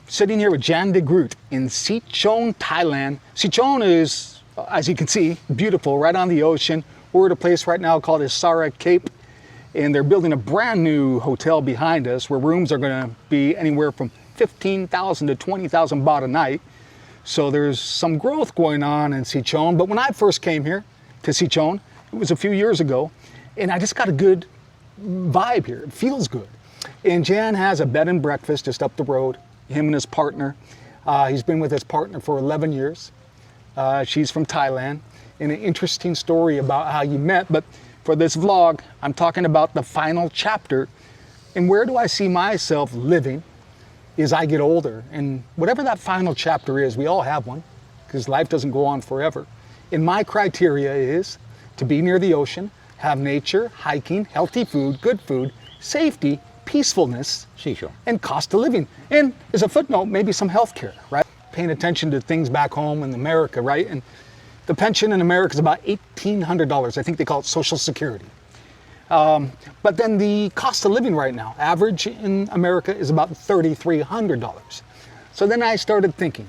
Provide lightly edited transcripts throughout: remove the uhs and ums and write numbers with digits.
sitting here with Jan de Groot in Sichon, Thailand. Sichon is, as you can see, beautiful, right on the ocean. We're at a place right now called Issara Cape, and they're building a brand new hotel behind us where rooms are going to be anywhere from 15,000 to 20,000 baht a night. So there's some growth going on in Sichon. But when I first came here to Sichon, it was a few years ago, and I just got a good vibe here. It feels good. And Jan has a bed and breakfast just up the road, him and his partner. He's been with his partner for 11 years. She's from Thailand. And an interesting story about how you met. But for this vlog, I'm talking about the final chapter. And where do I see myself living as I get older? And whatever that final chapter is, we all have one, because life doesn't go on forever. And my criteria is to be near the ocean, have nature, hiking, healthy food, good food, safety, peacefulness, Sichon, and cost of living. And as a footnote, maybe some health care, right? Paying attention to things back home in America, right? And the pension in America is about $1,800. I think they call it Social Security. But then the cost of living right now, average in America, is about $3,300. So then I started thinking,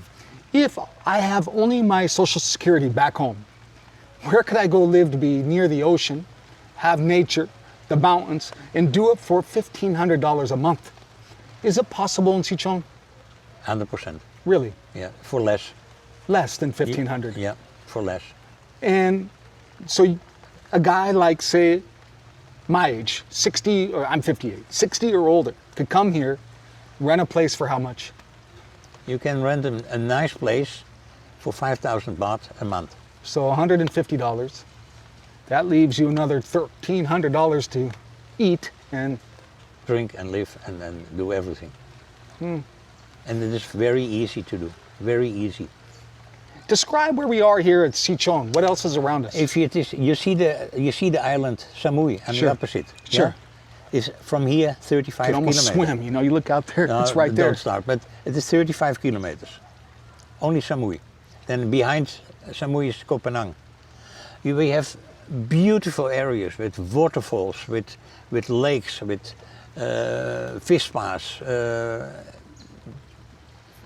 if I have only my Social Security back home, where could I go live to be near the ocean, have nature, the mountains, and do it for $1,500 a month? Is it possible in Sichon? 100%. Really? Yeah, for less. Less than 1,500? Yeah, for less. And so a guy like, say, my age, 60, or I'm 58, 60 or older, could come here, rent a place for how much? You can rent a nice place for 5,000 baht a month. So $150. That leaves you another $1,300 to eat and drink and live and do everything. And it is very easy to do, very easy. Describe where we are here at Sichon. What else is around us? If you see the island Samui on Sure. the opposite. Sure. Yeah? It's from here 35 You can almost kilometers. swim, you know, you look out there, No, it's right there. Don't start, but it is 35 kilometers. Only Samui. Then behind Samui is Koh Penang. We have beautiful areas with waterfalls, with lakes, with fish spas,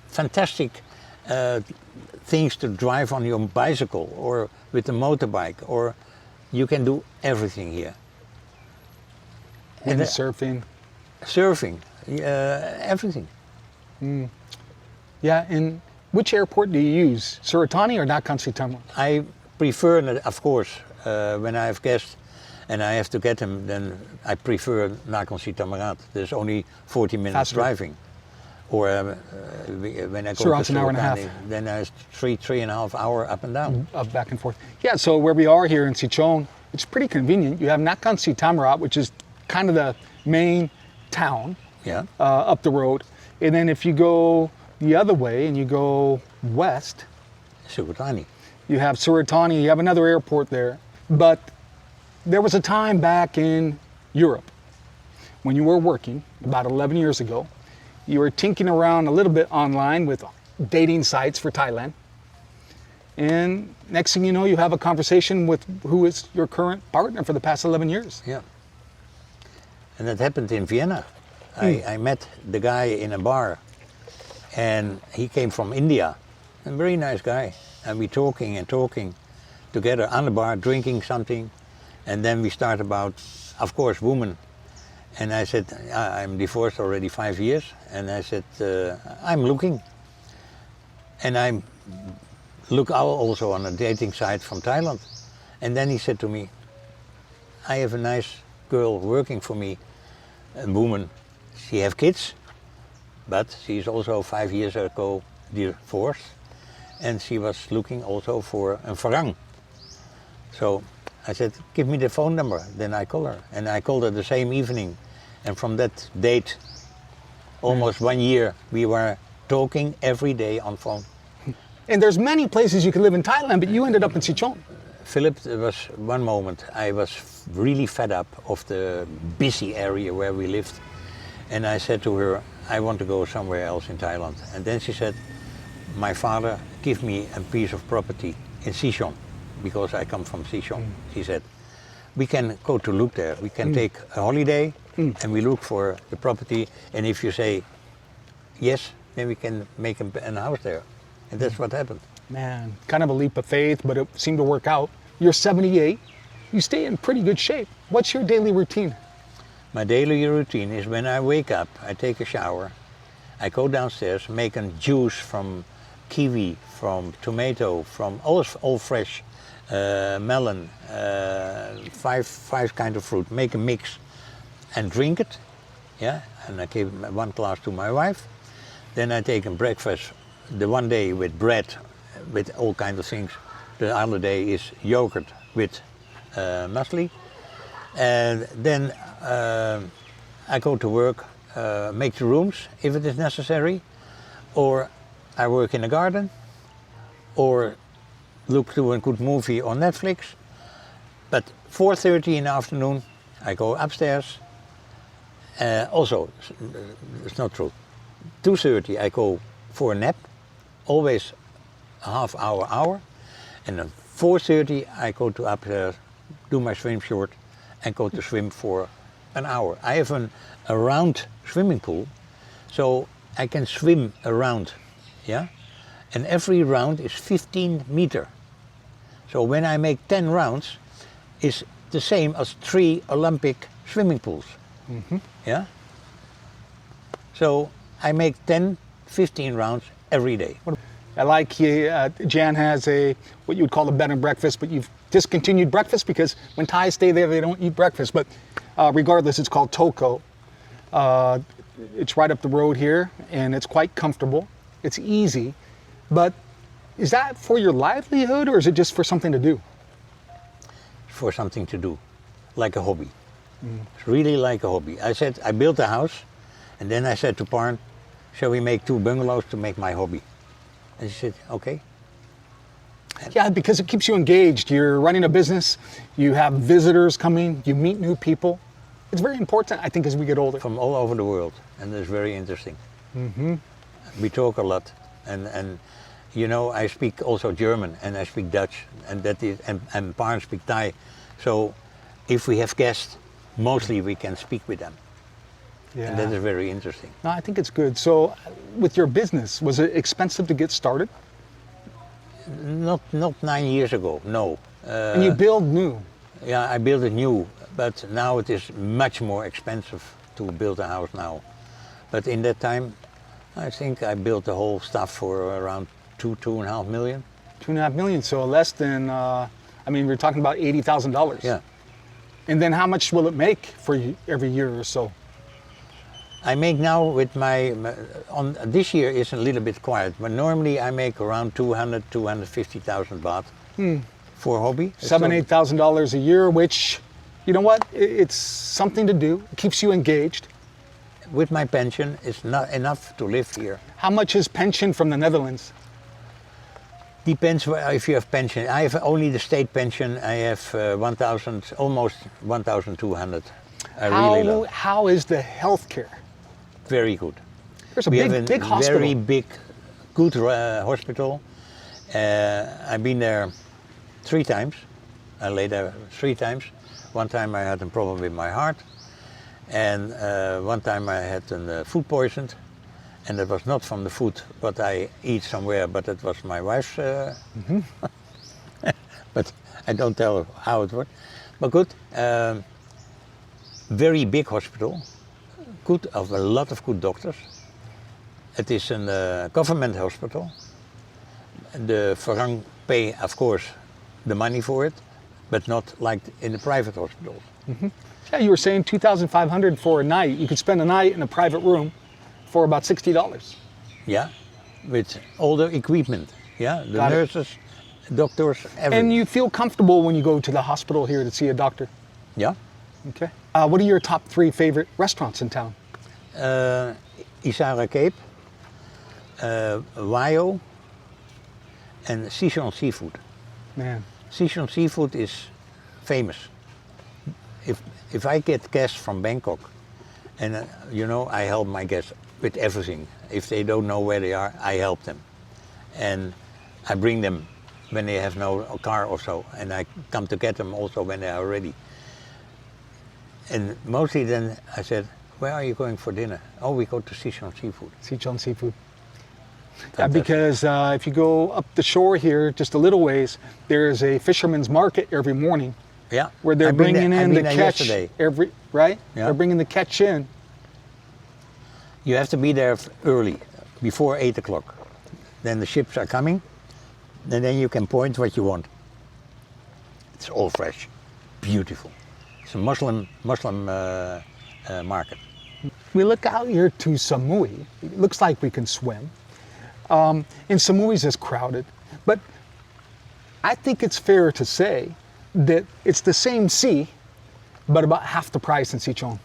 fantastic things to drive on your bicycle or with a motorbike, or you can do everything here. And surfing. Surfing, everything. Yeah, and which airport do you use? Suratani or Nakhon Si Thammarat? I prefer, of course, when I have guests and I have to get them, then I prefer Nakhon Si Thammarat. There's only 40 minutes Faster. driving. Or when I go Surat's to an hour and a half. then it's three and a half hour up and down. Back and forth. Yeah, so where we are here in Sichon, it's pretty convenient. You have Nakhon Si Thammarat, which is kind of the main town Yeah. up the road. And then if you go the other way and you go west, Suratani. you have Suratani, you have another airport there. But there was a time back in Europe when you were working, about 11 years ago, you were tinkering around a little bit online with dating sites for Thailand. And next thing you know, you have a conversation with who is your current partner for the past 11 years. Yeah. And that happened in Vienna. I met the guy in a bar, and he came from India, a very nice guy. And we talking together on the bar, drinking something, and then we start about, of course, women. And I said, I'm divorced already 5 years, and I said, I'm looking. And I look also on a dating site from Thailand. And then he said to me, I have a nice girl working for me, a woman. She have kids, but she's also 5 years ago divorced, and she was looking also for a farang. So I said, give me the phone number. Then I call her, and I called her the same evening. And from that date, almost 1 year, we were talking every day on phone. And there's many places you can live in Thailand, but you ended up in Sichon. Philip, there was one moment I was really fed up of the busy area where we lived. And I said to her, I want to go somewhere else in Thailand. And then she said, my father gave me a piece of property in Sichon, because I come from Sichon. She said, we can go to look there. We can take a holiday and we look for the property. And if you say yes, then we can make a house there. And that's what happened. Man, kind of a leap of faith, but it seemed to work out. You're 78. You stay in pretty good shape. What's your daily routine? My daily routine is when I wake up, I take a shower, I go downstairs, make a juice from kiwi, from tomato, from all fresh, melon, five kind of fruit, make a mix and drink it. Yeah, and I give one glass to my wife. Then I take a breakfast, the one day with bread, with all kinds of things. The other day is yogurt with muesli. And then I go to work, make the rooms if it is necessary, or I work in the garden, or look to a good movie on Netflix. But 4:30 in the afternoon, I go upstairs. Also, it's not true. 2:30 I go for a nap, always a half hour, and then 4:30 I go to upstairs, do my swim short, and go to swim for an hour. I have a round swimming pool, so I can swim around, yeah? And every round is 15 meters. So when I make 10 rounds, it's the same as 3 Olympic swimming pools, yeah? So I make 10, 15 rounds every day. I like Jan has what you would call a bed and breakfast, but you've discontinued breakfast because when Thais stay there, they don't eat breakfast. But regardless, it's called Toko. It's right up the road here, and it's quite comfortable. It's easy, but is that for your livelihood, or is it just for something to do? For something to do, like a hobby. It's really like a hobby. I built a house, and then I said to Parn, shall we make 2 bungalows to make my hobby? And she said, okay. Yeah, because it keeps you engaged. You're running a business, you have visitors coming, you meet new people. It's very important, I think, as we get older. From all over the world, and it's very interesting. We talk a lot, and you know, I speak also German, and I speak Dutch, and Parn speak Thai. So if we have guests, mostly we can speak with them. Yeah. And that is very interesting. No, I think it's good. So with your business, was it expensive to get started? Not 9 years ago, no. And you build new. Yeah, I built it new, but now it is much more expensive to build a house now. But in that time, I think I built the whole stuff for around 2.5 million. 2.5 million, so less than, we're talking about $80,000. Yeah. And then how much will it make for you every year or so? I make now with on this year is a little bit quiet, but normally I make around 250,000 baht for hobby. $8,000 a year, which, you know what, it's something to do. It keeps you engaged. With my pension, it's not enough to live here. How much is pension from the Netherlands? Depends if you have pension. I have only the state pension. I have almost 1,200. I really love. How is the healthcare? Very good. There's a We big have a hospital. very big, good hospital. I've been there 3 times. I lay there 3 times. One time I had a problem with my heart, and one time I had food poisoned, and it was not from the food what I eat somewhere, but it was my wife's. But I don't tell how it worked. But good. Very big hospital. Good, of a lot of good doctors. It is a government hospital. The Farang pay, of course, the money for it, but not like in the private hospitals. Yeah, you were saying 2,500 for a night. You could spend a night in a private room for about $60. Yeah, with all the equipment. Yeah, the Got it. nurses, doctors, everything. And you feel comfortable when you go to the hospital here to see a doctor? Yeah. Okay. What are your top 3 favorite restaurants in town? Issara Cape, Wayo, and Sichon seafood. Man, Sichon seafood is famous. If I get guests from Bangkok, and I help my guests with everything. If they don't know where they are, I help them, and I bring them when they have no car or so, and I come to get them also when they are ready. And mostly then I said, where are you going for dinner? Oh, we go to Sichon seafood. Sichon seafood. Yeah, because if you go up the shore here, just a little ways, there's a fisherman's market every morning Yeah. where they're I've been bringing there- I've in the been there catch yesterday. right? Yeah. They're bringing the catch in. You have to be there early, before 8 o'clock. Then the ships are coming, and then you can point what you want. It's all fresh, beautiful. It's a Muslim market. We look out here to Samui. It looks like we can swim. And Samui's is crowded, but I think it's fair to say that it's the same sea, but about half the price in Sichon.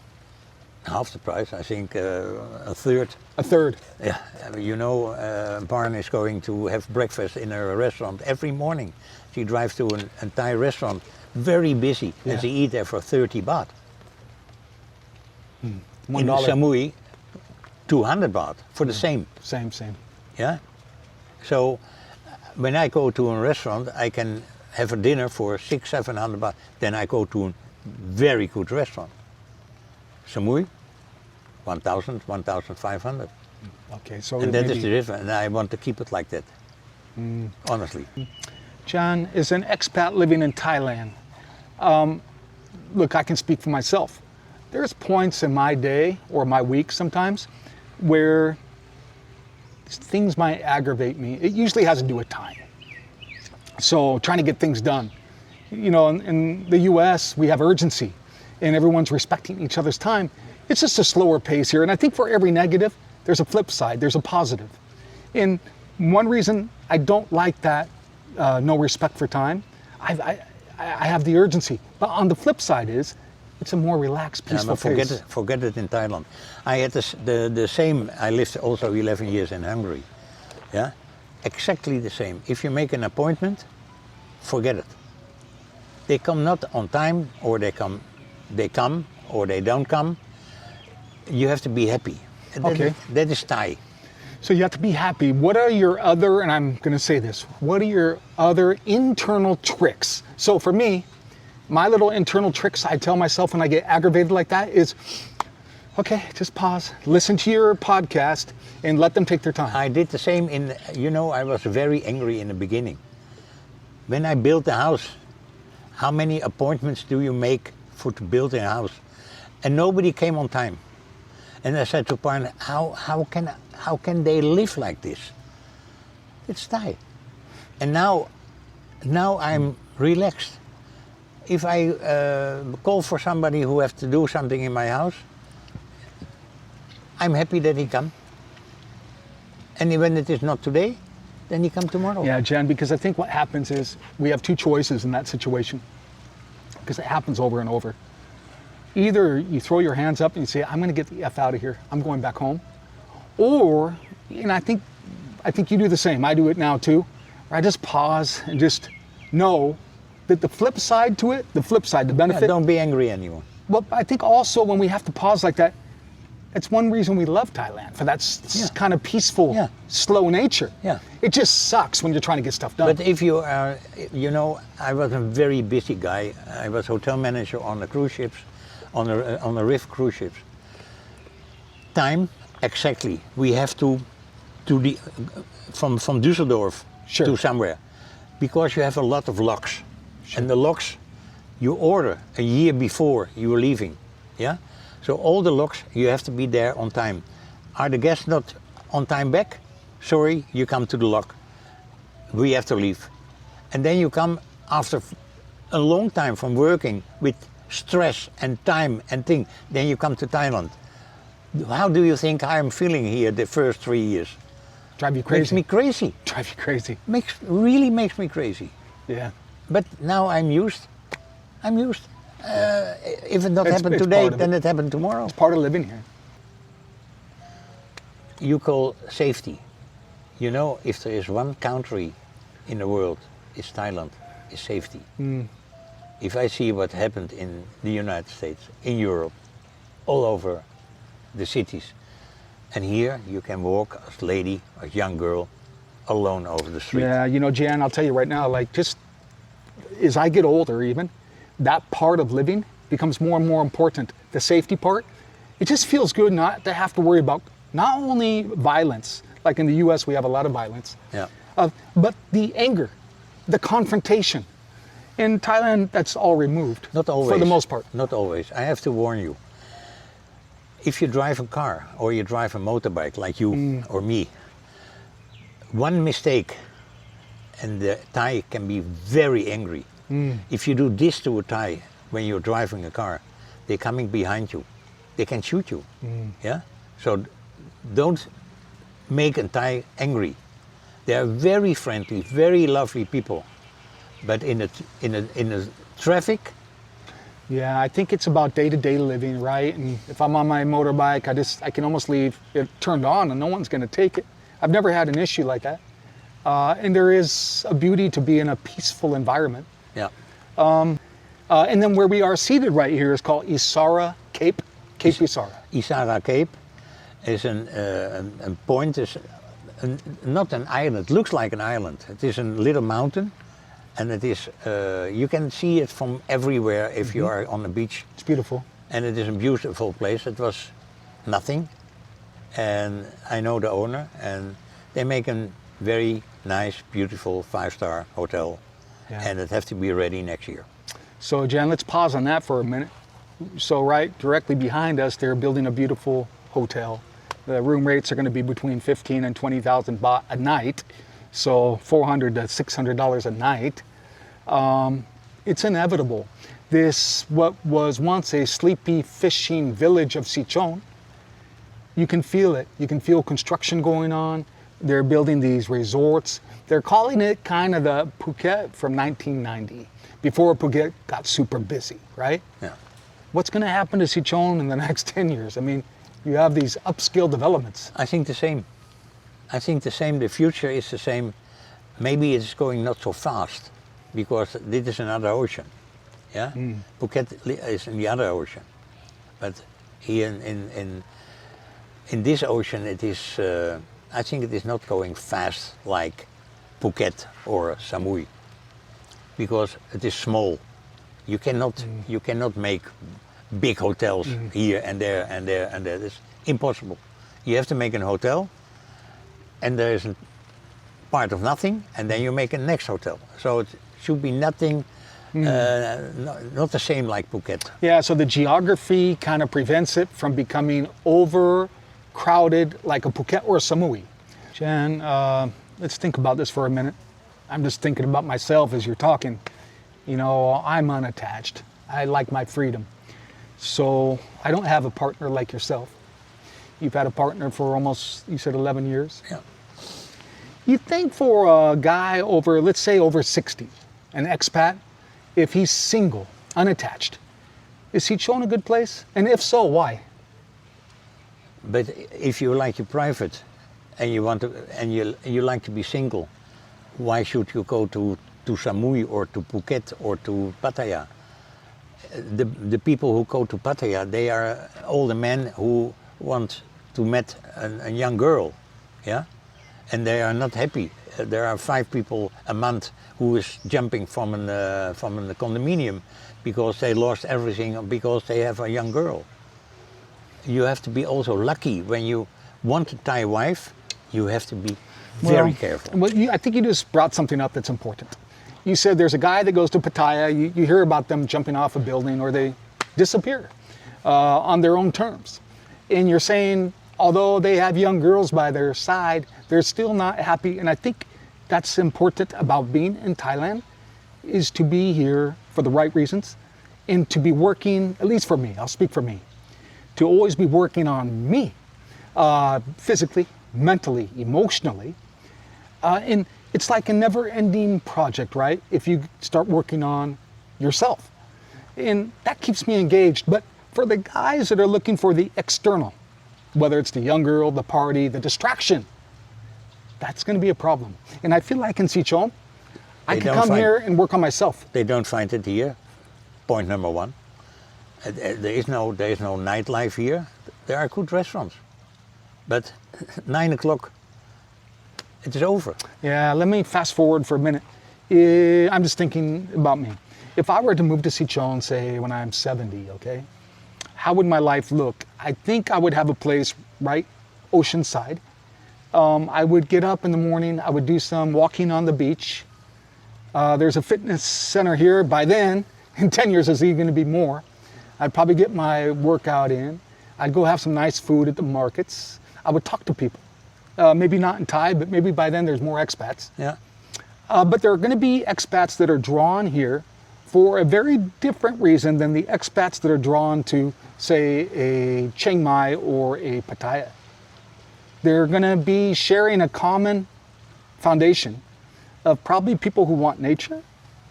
Half the price, I think a third. A third. Yeah, you know, Barn is going to have breakfast in a restaurant every morning. She drives to an Thai restaurant, very busy, Yeah. and she eat there for 30 baht. In $1. Samui, 200 baht for the same. Same. Yeah. So when I go to a restaurant, I can have a dinner for 600-700 baht. Then I go to a very good restaurant. Samui, 1,000, 1,500. Okay, so And that is maybe, the difference. And I want to keep it like that. Honestly. John is an expat living in Thailand. Look, I can speak for myself. There's points in my day or my week sometimes where things might aggravate me. It usually has to do with time. So trying to get things done. You know, in the US, we have urgency and everyone's respecting each other's time. It's just a slower pace here. And I think for every negative, there's a flip side, there's a positive. And one reason I don't like that no respect for time, I have the urgency. But on the flip side is, it's a more relaxed, peaceful pace. Forget it in Thailand. I had the same, I lived also 11 years in Hungary. Yeah, exactly the same. If you make an appointment, forget it. They come not on time, or they come or they don't come. You have to be happy. Okay. That is Thai. So you have to be happy. What are your other, and I'm going to say this, what are your other internal tricks? So for me, my little internal tricks I tell myself when I get aggravated like that is, okay, just pause, listen to your podcast, and let them take their time. I did the same I was very angry in the beginning. When I built the house, how many appointments do you make to build a house? And nobody came on time. And I said to Parn, how can they live like this? It's Thai. And now I'm relaxed. If I call for somebody who has to do something in my house, I'm happy that he come. And when it is not today, then he come tomorrow. Yeah, Jen, because I think what happens is we have two choices in that situation, because it happens over and over. Either you throw your hands up and you say, I'm going to get the F out of here, I'm going back home. Or, and I think you do the same, I do it now too, where I just pause and just know that the flip side to it, the benefit. Yeah, don't be angry anymore. Well, I think also when we have to pause like that, it's one reason we love Thailand, for that kind of peaceful, slow nature. Yeah. It just sucks when you're trying to get stuff done. But if you are, I was a very busy guy. I was hotel manager on the cruise ships, on the Riff cruise ships. Time, exactly. We have to from Düsseldorf to somewhere, because you have a lot of locks. Sure. And the locks you order a year before you are leaving. Yeah? So all the locks, you have to be there on time. Are the guests not on time back? Sorry, you come to the lock. We have to leave. And then you come after a long time from working with stress and time and thing. Then you come to Thailand. How do you think I'm feeling here the first 3 years? Drive you crazy. Makes me crazy. Drive you crazy. Really makes me crazy. Yeah. But now I'm used. If it not happened today, then it happened tomorrow. It's part of living here. You call safety. If there is one country in the world, it's Thailand, is safety. If I see what happened in the United States, in Europe, all over the cities, and here you can walk as lady, as young girl, alone over the street. Yeah, Jan, I'll tell you right now, like just as I get older even, that part of living becomes more and more important. The safety part, it just feels good not to have to worry about not only violence, Like in the US, we have a lot of violence. Yeah. But the anger, the confrontation. In Thailand, that's all removed. Not always. For the most part. Not always. I have to warn you. If you drive a car or you drive a motorbike like you or me, one mistake and the Thai can be very angry. If you do this to a Thai when you're driving a car, they're coming behind you. They can shoot you. Yeah? So don't make a Thai angry. They are very friendly, very lovely people. But in a traffic, Yeah, I think it's about day-to-day living, right? And if I'm on my motorbike, I can almost leave it turned on and no one's going to take it. I've never had an issue like that. And there is a beauty to be in a peaceful environment. yeah. And then where we are seated right here is called Issara Cape, Cape Issara. Issara Cape is a point, is not an island. It looks like an island. It is a little mountain, and it is you can see it from everywhere if you are on the beach. It's beautiful. And it is a beautiful place. It was nothing, and I know the owner, and they make a very nice, beautiful 5-star hotel, and it has to be ready next year. So Jan, let's pause on that for a minute. So right directly behind us, they're building a beautiful hotel. The room rates are going to be between 15 and 20,000 baht a night, so $400 to $600 a night. It's inevitable. This, what was once a sleepy fishing village of Sichon, you can feel it. You can feel construction going on. They're building these resorts. They're calling it kind of the Phuket from 1990, before Phuket got super busy, right? Yeah. What's going to happen to Sichon in the next 10 years? I mean, you have these upscale developments. I think the same. I think the same. The future is the same. Maybe it's going not so fast, because this is another ocean. Yeah, Phuket is in the other ocean, but here in this ocean, it is. I think it is not going fast like Phuket or Samui, because it is small. You cannot make big hotels here and there and there and there. It's impossible. You have to make a hotel, and there is a part of nothing, and then you make a next hotel. So it should be nothing. Not the same like Phuket. Yeah, so the geography kind of prevents it from becoming overcrowded like a Phuket or a Samui. Jan, let's think about this for a minute. I'm just thinking about myself as you're talking. You know, I'm unattached. I like my freedom. So I don't have a partner like yourself. You've had a partner for almost, you said 11 years? Yeah. You think for a guy over, let's say over 60, an expat, if he's single, unattached, is Sichon a good place? And if so, why? But if you like your private, and you want to, and you like to be single, why should you go to Samui or to Phuket or to Pattaya? The people who go to Pattaya, they are all the men who want to meet a young girl, yeah, and they are not happy. There are 5 people a month who is jumping from a condominium because they lost everything because they have a young girl. You have to be also lucky when you want a Thai wife. You have to be very careful. Well, I think you just brought something up that's important. You said there's a guy that goes to Pattaya. You hear about them jumping off a building or they disappear on their own terms. And you're saying, although they have young girls by their side, they're still not happy. And I think that's important about being in Thailand, is to be here for the right reasons and to be working, at least for me, I'll speak for me, to always be working on me, physically, mentally, emotionally. And it's like a never-ending project, right? If you start working on yourself. And that keeps me engaged. But for the guys that are looking for the external, whether it's the young girl, the party, the distraction, that's going to be a problem. And I feel like in Sichon, I can come here and work on myself. They don't find it here. Point number 1. There is no nightlife here. There are good restaurants, but 9 o'clock, it is over. Yeah, let me fast forward for a minute. I'm just thinking about me. If I were to move to Sichon, say when I'm 70, okay, how would my life look? I think I would have a place right oceanside. I would get up in the morning, I would do some walking on the beach. There's a fitness center here. By then, in 10 years, there's even going to be more. I'd probably get my workout in. I'd go have some nice food at the markets. I would talk to people. Maybe not in Thai, but maybe by then there's more expats. Yeah. But there are going to be expats that are drawn here for a very different reason than the expats that are drawn to, say, a Chiang Mai or a Pattaya. They're going to be sharing a common foundation of probably people who want nature,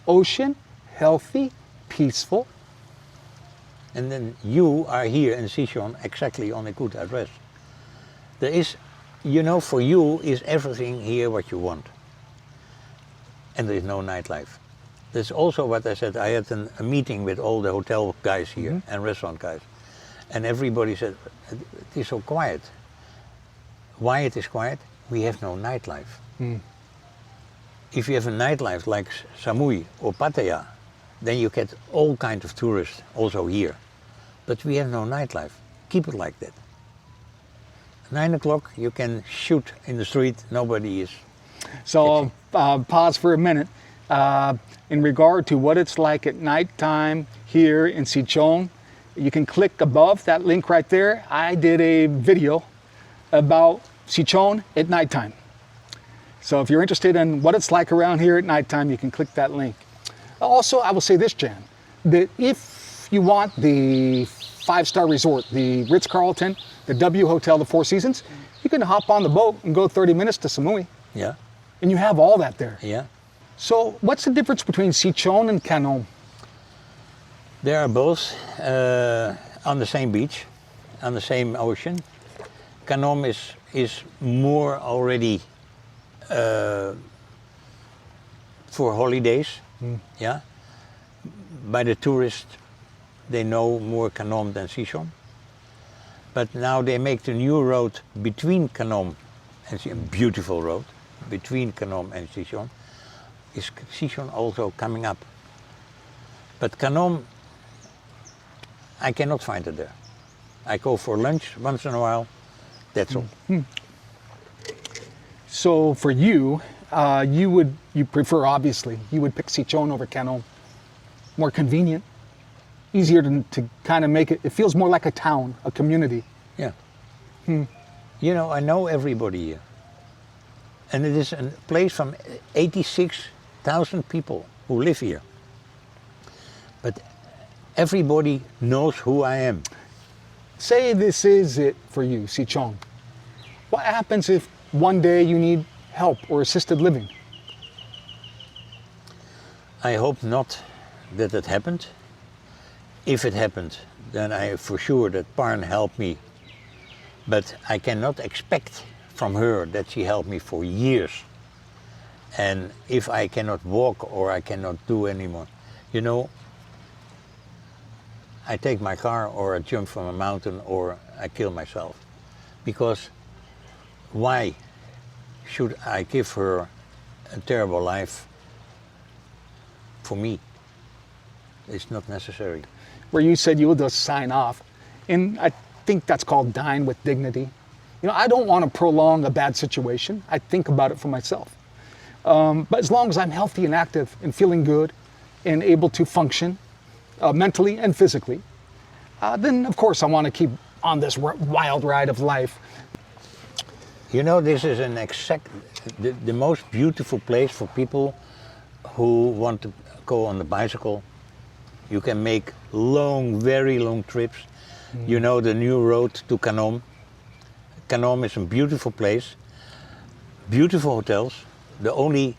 ocean, healthy, peaceful. And then you are here in Sichon exactly on a good address. There is, you know, for you is everything here what you want. And there is no nightlife. That's also what I said. I had a meeting with all the hotel guys here and restaurant guys. And everybody said, it is so quiet. Why it is quiet? We have no nightlife. If you have a nightlife like Samui or Pattaya, then you get all kinds of tourists also here. But we have no nightlife. Keep it like that. 9 o'clock, you can shoot in the street, nobody is. So pause for a minute. In regard to what it's like at nighttime here in Sichon, you can click above that link right there. I did a video about Sichon at nighttime. So if you're interested in what it's like around here at nighttime, you can click that link. Also, I will say this, Jan, that if you want the 5-star resort, the Ritz-Carlton, the W Hotel, the Four Seasons, you can hop on the boat and go 30 minutes to Samui. Yeah. And you have all that there. Yeah. So what's the difference between Sichon and Koh Samui? They are both on the same beach, on the same ocean. Koh Samui is more already for holidays. Yeah. By the tourists, they know more Koh Samui than Sichon. But now they make the new road between Koh Samui and a beautiful road between Koh Samui and Sichon. Is Sichon also coming up? But Koh Samui, I cannot find it there. I go for lunch once in a while. That's all. So for you, you prefer, obviously, you would pick Sichon over Koh Samui. More convenient, easier to kind of make it, it feels more like a town, a community. Yeah. You know, I know everybody here. And it is a place from 86,000 people who live here. But everybody knows who I am. Say this is it for you, Sichon. What happens if one day you need help or assisted living? I hope not that it happened. If it happened, then I for sure that Parn helped me. But I cannot expect from her that she helped me for years. And if I cannot walk or I cannot do anymore, you know, I take my car or I jump from a mountain or I kill myself. Because why should I give her a terrible life for me? It's not necessary. Where you said you would just sign off. And I think that's called dying with dignity. You know, I don't want to prolong a bad situation. I think about it for myself. But as long as I'm healthy and active and feeling good and able to function mentally and physically, then of course I want to keep on this wild ride of life. You know, this is the most beautiful place for people who want to go on the bicycle. You can make long, very long trips. You know the new road to Koh Samui. Koh Samui is a beautiful place, beautiful hotels. The only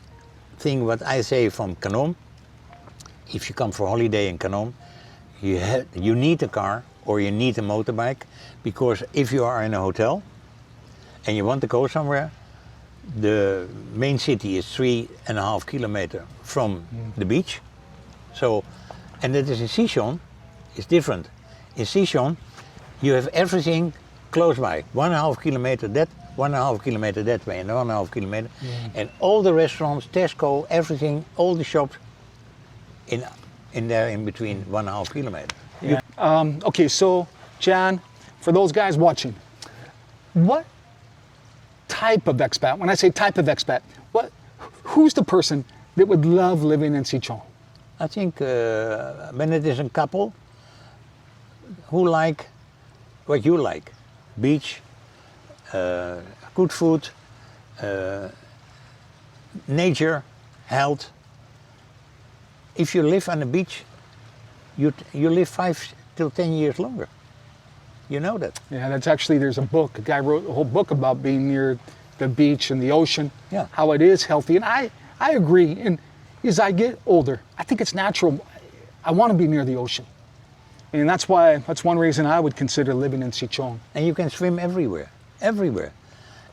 thing what I say from Koh Samui, if you come for holiday in Koh Samui, you need a car or you need a motorbike, because if you are in a hotel and you want to go somewhere, the main city is 3.5 kilometers from the beach. So, and that is in Sichon, it's different. In Sichon, you have everything close by, 1.5 kilometer that, 1.5 kilometer that way, and 1.5 kilometer, and all the restaurants, Tesco, everything, all the shops in there in between 1.5 kilometer. Yeah. Okay, so Jan, for those guys watching, what type of expat? When I say type of expat, who's the person that would love living in Sichon? I think when it is a couple who like what you like, beach, good food, nature, health. If you live on the beach, you live 5 till 10 years longer. You know that. Yeah, that's actually, there's a book. A guy wrote a whole book about being near the beach and the ocean, Yeah. how it is healthy. And I agree. And as I get older, I think it's natural. I want to be near the ocean. And that's one reason I would consider living in Sichon. And you can swim everywhere, everywhere.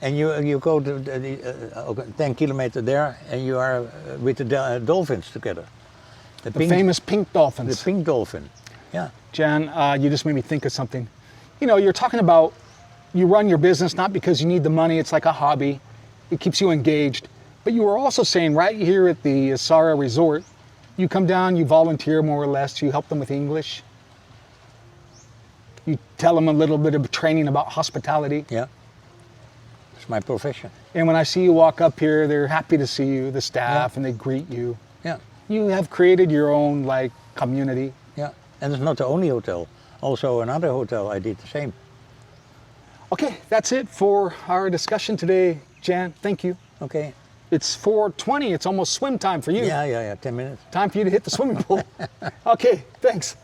And you go to 10 kilometers there, and you are with the dolphins together. The famous pink dolphins. The pink dolphin, yeah. Jan, you just made me think of something. You know, you're talking about you run your business not because you need the money, it's like a hobby. It keeps you engaged. But you were also saying right here at the Issara Resort, you come down, you volunteer more or less, you help them with English. You tell them a little bit of training about hospitality. Yeah, it's my profession. And when I see you walk up here, they're happy to see you, the staff, and they greet you. Yeah, You have created your own like community. yeah. And it's not the only hotel. Also another hotel I did the same. Okay, that's it for our discussion today, Jan. Thank you. Okay. It's 4:20. It's almost swim time for you. Yeah, 10 minutes. Time for you to hit the swimming pool. Okay, thanks.